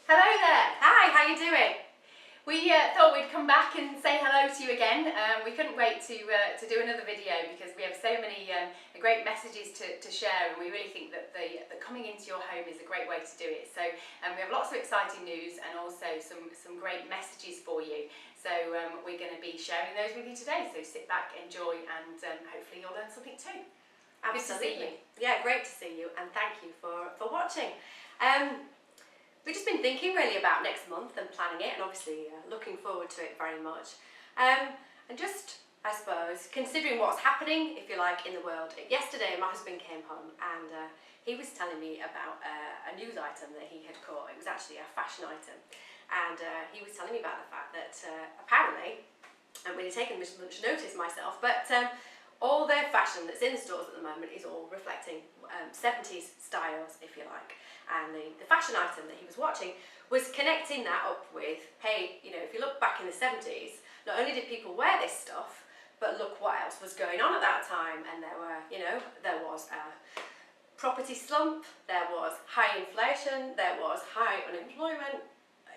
Hello there. Hi, how you doing? We thought we'd come back and say hello to you again. We couldn't wait to do another video because we have so many great messages to share, and we really think that the coming into your home is a great way to do it. So we have lots of exciting news and also some great messages for you. So we're going to be sharing those with you today. So sit back, enjoy, and hopefully you'll learn something too. Absolutely. Good to see you. Yeah, great to see you, and thank you for watching. We've just been thinking really about next month and planning it, and obviously looking forward to it very much. And just, I suppose, considering what's happening, if you like, in the world. Yesterday my husband came home and he was telling me about a news item that he had caught. It was actually a fashion item, and he was telling me about the fact that apparently, I haven't really taken much notice myself, but all their fashion that's in the stores at the moment is all reflecting 70s styles, if you like. And the fashion item that he was watching was connecting that up with, hey, you know, if you look back in the 70s, not only did people wear this stuff, but look what else was going on at that time. And there were, you know, there was a property slump, there was high inflation, there was high unemployment,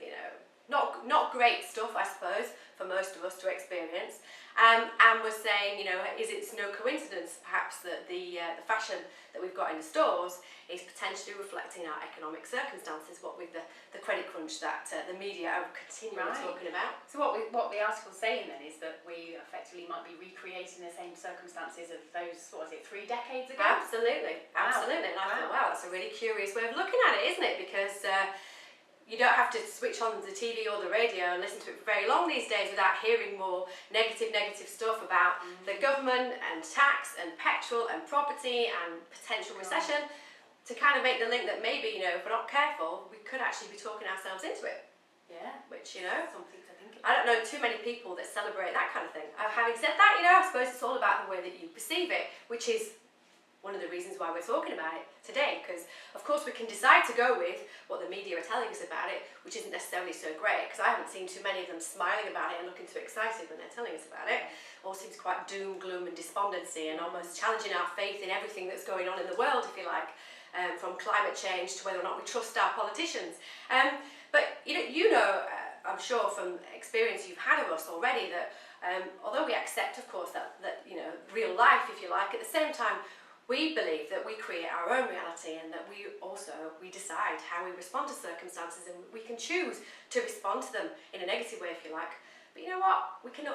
you know, not great stuff, I suppose, for most of us to experience. And was saying, you know, it's no coincidence perhaps that the fashion that we've got in the stores is potentially reflecting our economic circumstances, what with the credit crunch that the media are continually talking about. So what the article's saying then is that we effectively might be recreating the same circumstances of those, what was it, 3 decades ago? Absolutely, absolutely. And I thought, wow, that's a really curious way of looking at it, isn't it? Because you don't have to switch on the TV or the radio and listen to it for very long these days without hearing more negative stuff about the government and tax and petrol and property and potential recession, to kind of make the link that maybe, you know, if we're not careful, we could actually be talking ourselves into it. Yeah. Which, you know, something to think about. I don't know too many people that celebrate that kind of thing. Having said that, you know, I suppose it's all about the way that you perceive it, which is one of the reasons why we're talking about it today, because of course we can decide to go with what the media are telling us about it, which isn't necessarily so great, because I haven't seen too many of them smiling about it and looking too excited when they're telling us about it. All seems quite doom, gloom and despondency, and almost challenging our faith in everything that's going on in the world, if you like, from climate change to whether or not we trust our politicians. But you know, I'm sure from experience you've had of us already, that although we accept, of course, that you know, real life, if you like, at the same time we believe that we create our own reality, and that we decide how we respond to circumstances, and we can choose to respond to them in a negative way, if you like. But you know what? We can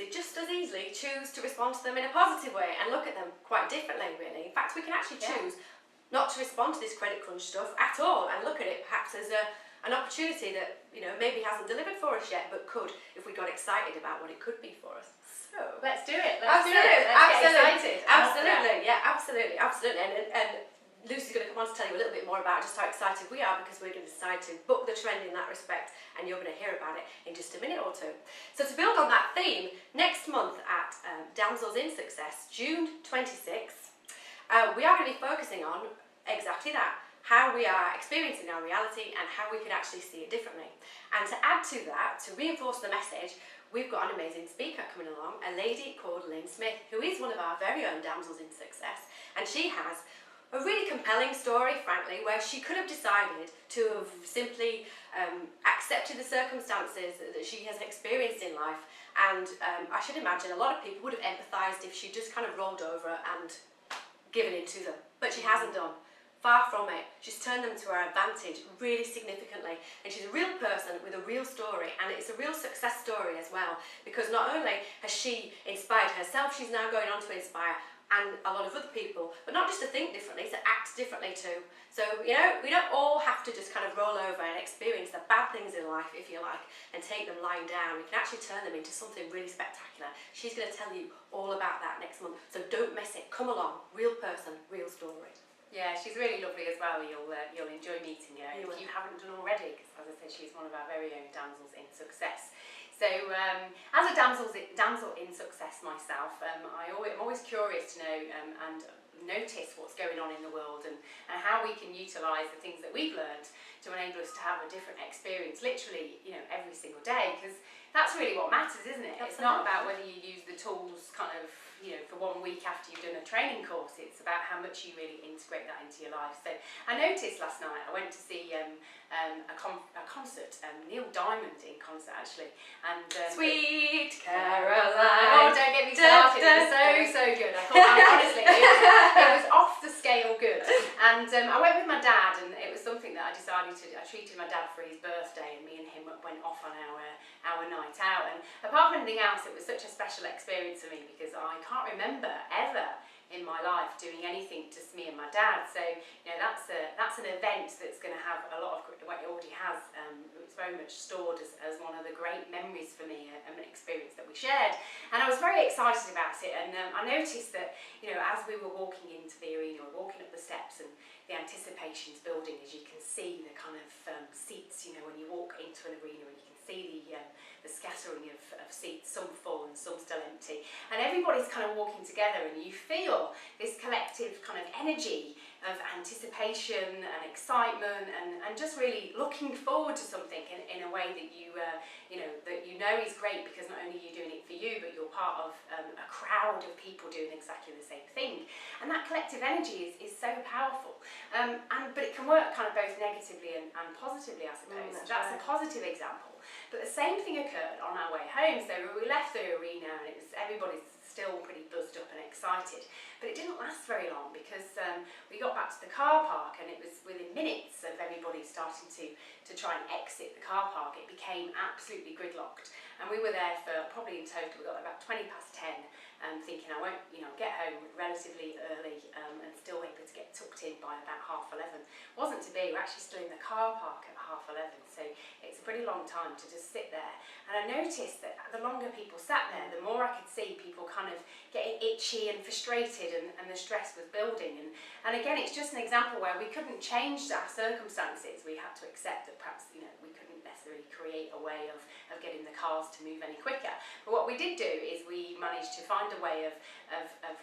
just as easily choose to respond to them in a positive way and look at them quite differently, really. In fact, we can actually choose not to respond to this credit crunch stuff at all, and look at it perhaps as an opportunity that, you know, maybe hasn't delivered for us yet, but could if we got excited about what it could be for us. So let's do it. Let's get excited. Absolutely, yeah, absolutely. And Lucy's going to come on to tell you a little bit more about just how excited we are, because we're going to decide to book the trend in that respect, and you're going to hear about it in just a minute or two. So to build on that theme, next month at Damsels in Success, June 26th, we are going to be focusing on exactly that, how we are experiencing our reality and how we can actually see it differently. And to add to that, to reinforce the message, we've got an amazing speaker coming along, a lady called Lynn Smith, who is one of our very own Damsels in Success, and she has a really compelling story, frankly, where she could have decided to have simply accepted the circumstances that she has experienced in life, and I should imagine a lot of people would have empathised if she just kind of rolled over and given in to them, but she hasn't done. Far from it. She's turned them to her advantage really significantly, and she's a real person with a real story, and it's a real success story as well, because not only has she inspired herself, she's now going on to inspire and a lot of other people, but not just to think differently, to act differently too. So, you know, we don't all have to just kind of roll over and experience the bad things in life, if you like, and take them lying down. We can actually turn them into something really spectacular. She's going to tell you all about that next month, so don't miss it. Come along, real person, real story. Yeah, she's really lovely as well. You'll enjoy meeting her if you haven't done already, because as I said, she's one of our very own Damsels in Success. So as a damsel in success myself, I'm always curious to know and notice what's going on in the world, and how we can utilise the things that we've learned to enable us to have a different experience literally, you know, every single day, because that's really what matters, isn't it? It's not about whether you use the tools kind of, you know, for 1 week after you've done a training course. It's about how much you really integrate that into your life. So I noticed last night, I went to see a concert, Neil Diamond in concert actually, and Sweet oh, Caroline. don't get me started. It was so good. I thought, honestly, it was off the scale good. And I went with my dad, and it was something that I decided to do. I treated my dad for his birthday, and me and him went off on our night out. And apart from anything else, it was such a special experience for me, because I can't remember ever in my life doing anything just me and my dad. So, you know, that's an event that's going to have a lot of, what it already has, it's very much stored as one of the great memories for me, an experience that we shared. And I was very excited about it, and I noticed that, you know, as we were walking into the arena, we were walking up the steps, and the anticipation's building, as you can see the kind of seats, you know, when you walk into an arena, and you can see the scattering of seats, some full and some still empty, and everybody's kind of walking together, and you feel this collective kind of energy of anticipation and excitement, and just really looking forward to something in a way that you know is great, because not only are you doing it for you, but you're part of a crowd of people doing exactly the same thing, and that collective energy is so powerful, but it can work kind of both negatively and positively, I suppose. That's right. A positive example. But the same thing occurred on our way home. So we left the arena, and everybody's still pretty buzzed up and excited. But it didn't last very long, because we got back to the car park, and it was within minutes of everybody starting to try and exit the car park. It became absolutely gridlocked, and we were there for probably in total, we got about 10 past, thinking I won't, you know, get home relatively early and still able to get tucked in by about 11:30. Wasn't to be. We're actually still in the car park at 11:30, so it's a pretty long time to just sit there. And I noticed that the longer people sat there, the more I could see people kind of getting itchy and frustrated, and the stress was building. And again, it's just an example where we couldn't change our circumstances. We had to accept that perhaps, you know, we couldn't necessarily create a way of getting the cars to move any quicker. But what we did do is we managed to find a way of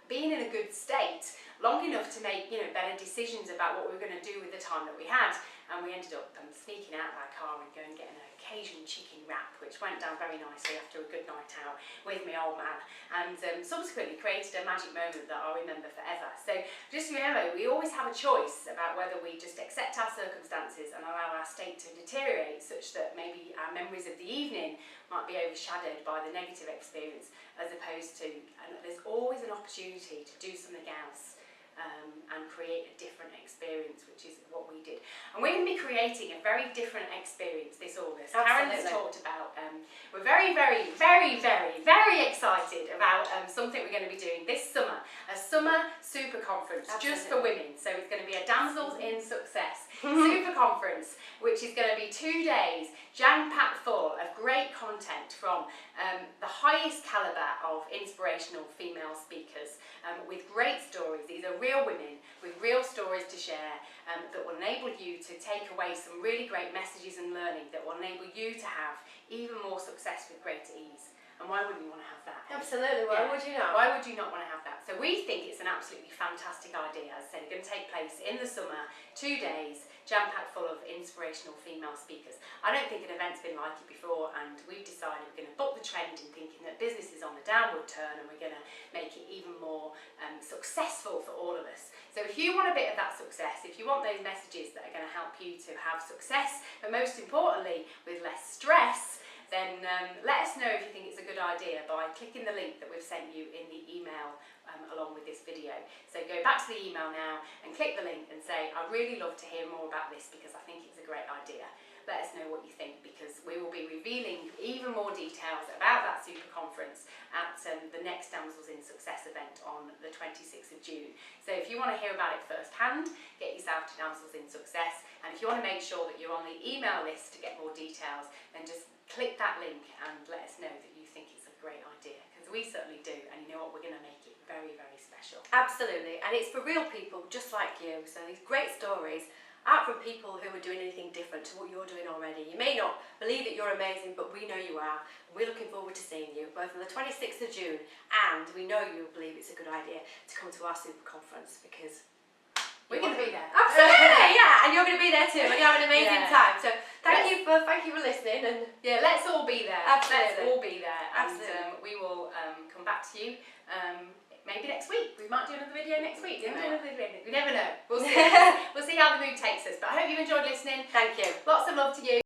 being in a good state long enough to make, you know, better decisions about what we were going to do with the time that we had. And we ended up sneaking out of our car and going and getting an Cajun chicken wrap, which went down very nicely after a good night out with my old man, and subsequently created a magic moment that I'll remember forever. So just remember, we always have a choice about whether we just accept our circumstances and allow our state to deteriorate, such that maybe our memories of the evening might be overshadowed by the negative experience, as opposed to, and there's always an opportunity to do something else and create a different experience, which is what we did. And we're going to be creating a very different experience this August. Karen has talked about, we're very, very, very, very, very excited about something we're going to be doing this summer, a Summer Superconference just for women. So it's going to be a Damsels in Success Superconference, which is going to be 2 days, jam-packed full of great content from the highest calibre of inspirational female speakers with great stories. These are real women with real stories to share that will enable you to take away some really great messages and learning that will enable you to have even more success with greater ease. And why wouldn't you want to have that? Absolutely, why would you not? Why would you not want to have that? So we think it's an absolutely fantastic idea. As I said, it's going to take place in the summer, 2 days, jam-packed full of inspirational female speakers. I don't think an event's been like it before, and we've decided we're going to buck the trend in thinking that business is on the downward turn, and we're going to make it even more successful for all of us. So if you want a bit of that success, if you want those messages that are going to help you to have success, but most importantly with less stress, then let us know if you think it's a good idea by clicking the link that we've sent you in the email along with this video. So go back to the email now and click the link and say, I'd really love to hear more about this because I think it's a great idea. Let us know what you think, because we will be revealing even more details about that super conference at the next Damsels in Success event on the 26th of June. So if you want to hear about it firsthand, get yourself to Damsels in Success, and if you want to make sure that you're on the email list to get more details, then just click that link and let us know that you think it's a great idea, because we certainly do, and you know what, we're going to make it very, very special. Absolutely, and it's for real people just like you, so these great stories out from people who are doing anything different to what you're doing already. You may not believe that you're amazing, but we know you are. We're looking forward to seeing you both on the 26th of June, and we know you'll believe it's a good idea to come to our super conference, because We're going to be there. Absolutely, yeah, and you're going to be there too, and you have an amazing Yeah. time. So thank you for listening, and yeah, let's all be there. Absolutely. Let's all be there, Absolutely. and we will come back to you. Maybe next week. We might do another video next week. We never know. We'll see. We'll see how the mood takes us. But I hope you've enjoyed listening. thank you. Lots of love to you.